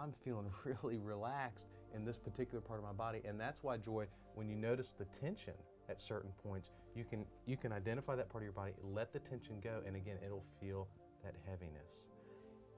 I'm feeling really relaxed in this particular part of my body. And that's why, Joy, when you notice the tension at certain points, you can identify that part of your body, let the tension go, and again, it'll feel that heaviness.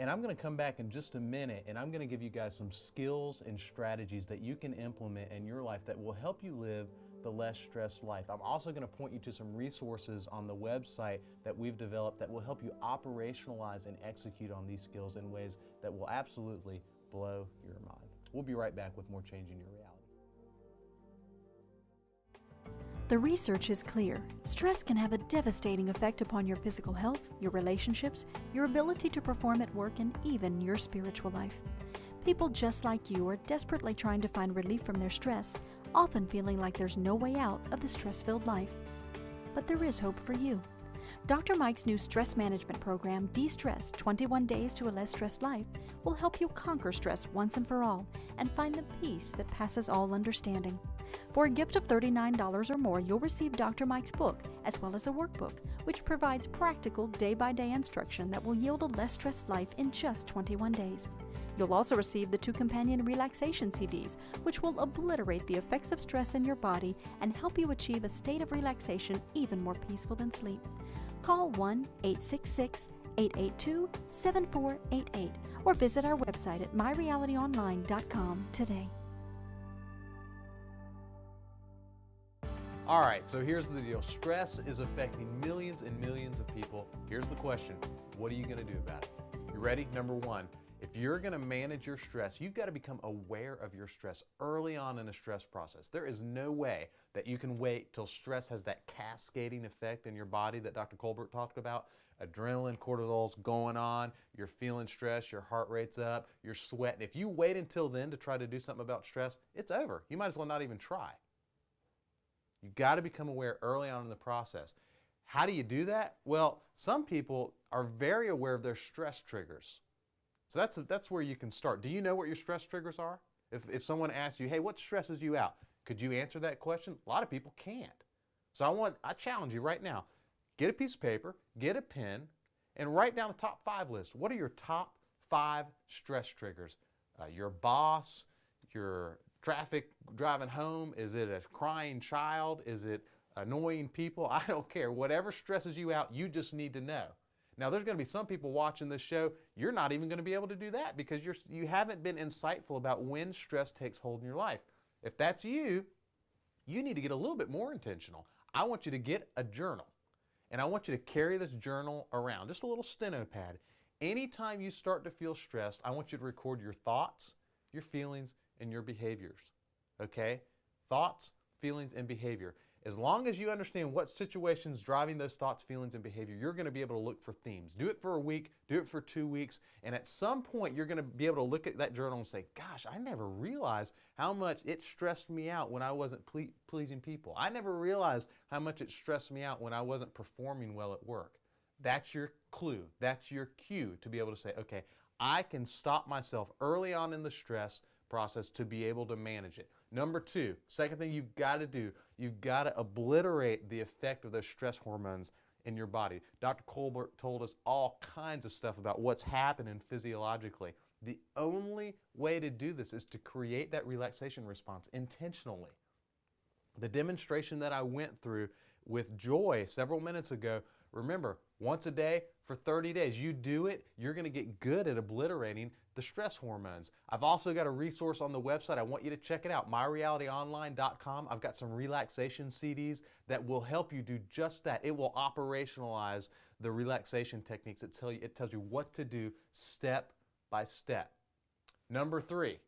And I'm going to come back in just a minute, and I'm going to give you guys some skills and strategies that you can implement in your life that will help you live the less stressed life. I'm also going to point you to some resources on the website that we've developed that will help you operationalize and execute on these skills in ways that will absolutely blow your mind. We'll be right back with more Changing Your Reality. The research is clear. Stress can have a devastating effect upon your physical health, your relationships, your ability to perform at work, and even your spiritual life. People just like you are desperately trying to find relief from their stress, often feeling like there's no way out of the stress-filled life. But there is hope for you. Dr. Mike's new stress management program, De-Stress 21 Days to a Less Stressed Life, will help you conquer stress once and for all and find the peace that passes all understanding. For a gift of $39 or more, you'll receive Dr. Mike's book, as well as a workbook, which provides practical day-by-day instruction that will yield a less stressed life in just 21 days. You'll also receive the 2 companion relaxation CDs, which will obliterate the effects of stress in your body and help you achieve a state of relaxation even more peaceful than sleep. Call 1-866-882-7488 or visit our website at myrealityonline.com today. All right, so here's the deal. Stress is affecting millions and millions of people. Here's the question. What are you going to do about it? You ready? Number 1, if you're going to manage your stress, you've got to become aware of your stress early on in a stress process. There is no way that you can wait till stress has that cascading effect in your body that Dr. Colbert talked about. Adrenaline, cortisol's going on, you're feeling stress, your heart rate's up, you're sweating. If you wait until then to try to do something about stress, it's over. You might as well not even try. You got to become aware early on in the process. How do you do that? Well, some people are very aware of their stress triggers. So that's where you can start. Do you know what your stress triggers are? If someone asks you, hey, what stresses you out? Could you answer that question? A lot of people can't. So I challenge you right now. Get a piece of paper, get a pen, and write down a top 5 list. What are your top 5 stress triggers? Your boss, your traffic driving home, is it a crying child? Is it annoying people? I don't care. Whatever stresses you out, you just need to know. Now, there's going to be some people watching this show, you're not even going to be able to do that because you haven't been insightful about when stress takes hold in your life. If that's you, you need to get a little bit more intentional. I want you to get a journal, and I want you to carry this journal around, just a little steno pad. Anytime you start to feel stressed, I want you to record your thoughts, your feelings, and your behaviors, okay? Thoughts, feelings, and behavior. As long as you understand what situation's driving those thoughts, feelings, and behavior, you're going to be able to look for themes. Do it for a week, do it for 2 weeks, and at some point you're going to be able to look at that journal and say, gosh, I never realized how much it stressed me out when I wasn't pleasing people. I never realized how much it stressed me out when I wasn't performing well at work. That's your clue. That's your cue to be able to say, okay, I can stop myself early on in the stress process to be able to manage it. Number 2, second thing you've got to do, you've got to obliterate the effect of those stress hormones in your body. Dr. Colbert told us all kinds of stuff about what's happening physiologically. The only way to do this is to create that relaxation response intentionally. The demonstration that I went through with Joy several minutes ago, remember, once a day for 30 days. You do it, you're going to get good at obliterating the stress hormones. I've also got a resource on the website. I want you to check it out, myrealityonline.com. I've got some relaxation CDs that will help you do just that. It will operationalize the relaxation techniques. It tells you what to do step by step. Number 3,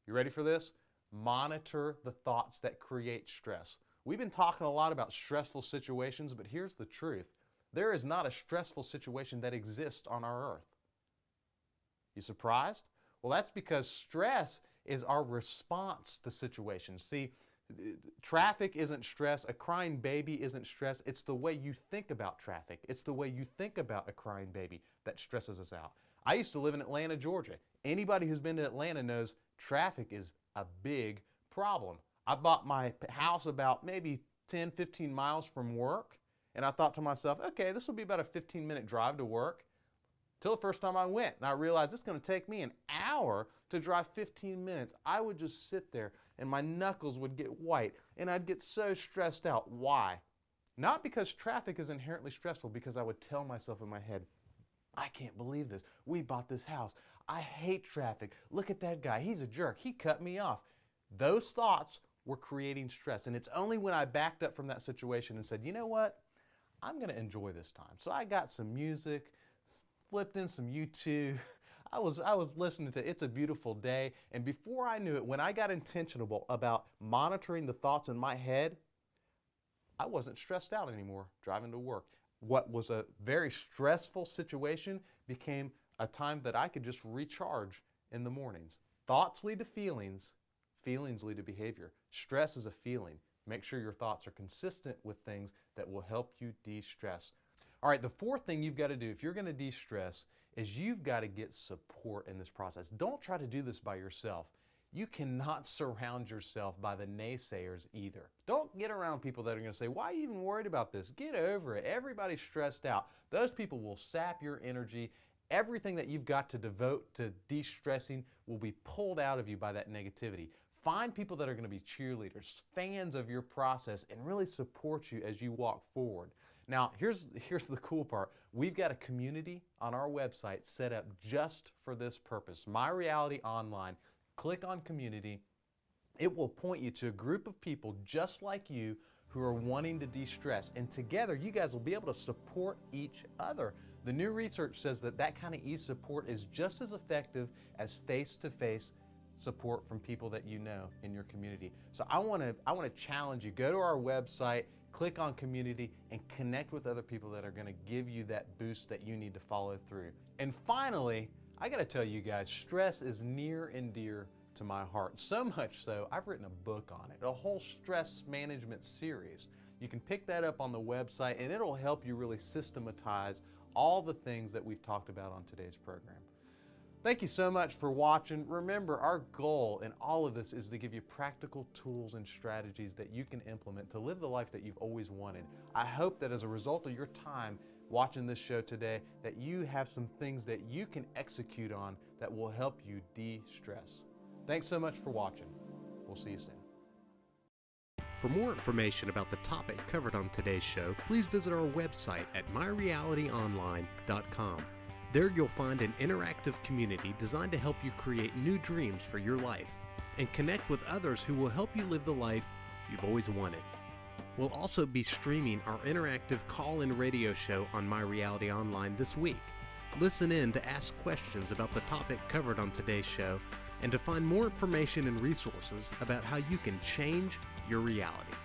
you ready for this? Monitor the thoughts that create stress. We've been talking a lot about stressful situations, but here's the truth. There is not a stressful situation that exists on our earth. You surprised? Well, that's because stress is our response to situations. See, traffic isn't stress. A crying baby isn't stress. It's the way you think about traffic. It's the way you think about a crying baby that stresses us out. I used to live in Atlanta, Georgia. Anybody who's been to Atlanta knows traffic is a big problem. I bought my house about maybe 10, 15 miles from work, and I thought to myself, okay, this will be about a 15-minute drive to work. Till the first time I went and I realized it's going to take me an hour to drive 15 minutes. I would just sit there and my knuckles would get white and I'd get so stressed out. Why? Not because traffic is inherently stressful, because I would tell myself in my head, I can't believe this. We bought this house. I hate traffic. Look at that guy. He's a jerk. He cut me off. Those thoughts were creating stress. And it's only when I backed up from that situation and said, you know what? I'm going to enjoy this time. So I got some music, flipped in some YouTube. I was listening to It's a Beautiful Day. And before I knew it, when I got intentional about monitoring the thoughts in my head, I wasn't stressed out anymore driving to work. What was a very stressful situation became a time that I could just recharge in the mornings. Thoughts lead to feelings. Feelings lead to behavior. Stress is a feeling. Make sure your thoughts are consistent with things that will help you de-stress. All right, the fourth thing you've got to do if you're going to de-stress is you've got to get support in this process. Don't try to do this by yourself. You cannot surround yourself by the naysayers either. Don't get around people that are going to say, why are you even worried about this? Get over it. Everybody's stressed out. Those people will sap your energy. Everything that you've got to devote to de-stressing will be pulled out of you by that negativity. Find people that are going to be cheerleaders, fans of your process, and really support you as you walk forward. Now, here's the cool part. We've got a community on our website set up just for this purpose. My Reality Online. Click on community. It will point you to a group of people just like you who are wanting to de-stress. And together, you guys will be able to support each other. The new research says that that kind of e-support is just as effective as face-to-face support from people that you know in your community. So I want to challenge you. Go to our website, click on community, and connect with other people that are going to give you that boost that you need to follow through. And finally, I got to tell you guys, stress is near and dear to my heart. So much so, I've written a book on it, a whole stress management series. You can pick that up on the website, and it'll help you really systematize all the things that we've talked about on today's program. Thank you so much for watching. Remember, our goal in all of this is to give you practical tools and strategies that you can implement to live the life that you've always wanted. I hope that as a result of your time watching this show today, that you have some things that you can execute on that will help you de-stress. Thanks so much for watching. We'll see you soon. For more information about the topic covered on today's show, please visit our website at myrealityonline.com. There you'll find an interactive community designed to help you create new dreams for your life and connect with others who will help you live the life you've always wanted. We'll also be streaming our interactive call-in radio show on My Reality Online this week. Listen in to ask questions about the topic covered on today's show and to find more information and resources about how you can change your reality.